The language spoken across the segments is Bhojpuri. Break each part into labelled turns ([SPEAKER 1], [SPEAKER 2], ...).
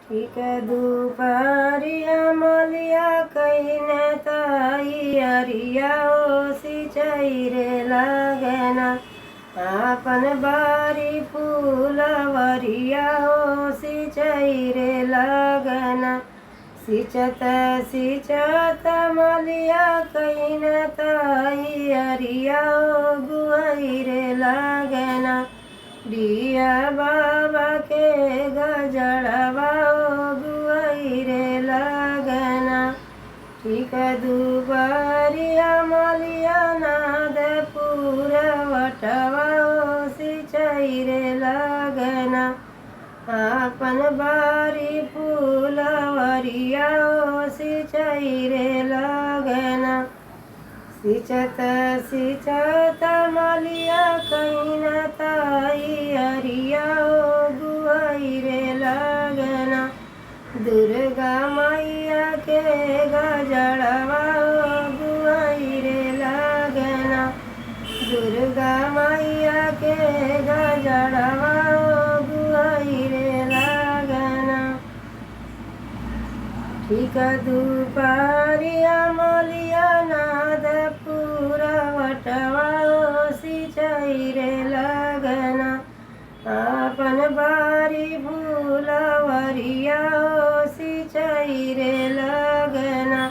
[SPEAKER 1] ठीक दुपहरिया मलिया कहीने ताई अरिया ओ सिंचाई रे लगना आपन बारी फूलवरिया ओ सिंचाई रे लगना सिंचत सिंचत मलिया कहीने ताई अरिया ओ गुआई रे लगना दिया बाबा के गजड़वा गुआई रे लगना ठीक दुबरिया मलिया नाद पूरवटवा सिंचाई रे लगना आपन बारी फूलवरिया सिंचाई रे लगना सिंचत सिंचत मलिया कहीना ताई अरिया ओ गुआई रे लगना दुर्गा मैया के गजड़वा गुआई रे लगना दुर्गा मैया के गजड़वा गुआई रे लगना ठीक दुपहरिया मलिया नाद पूरवटवा सिंचाई रे लगना आपन बारी फूलवरिया सिंचाई रे लगना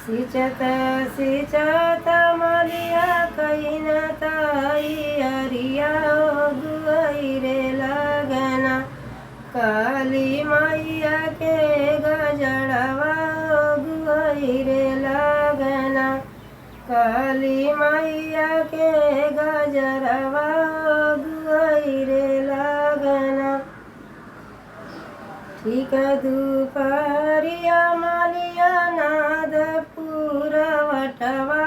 [SPEAKER 1] सिंचत सिंचत मलिया कहीना ताई अरिया गुआई रे लगना काली मैया के गजड़वा गुआई रे लगना काली मैया के गजरवा गुआई रे लगना ठीक दुपहरिया मलिया नाद पूरवटवा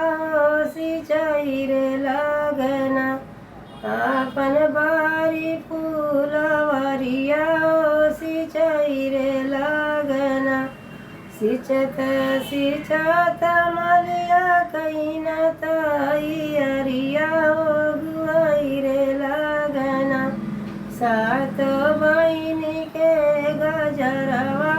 [SPEAKER 1] सिंचाई रे लगना आपन बारी फूलवरिया सिंचाई रे लगना सिंचत सिंचत मलिया कहीना ताई अरिया गुआई रे लगना सात बहिनी के गजरवा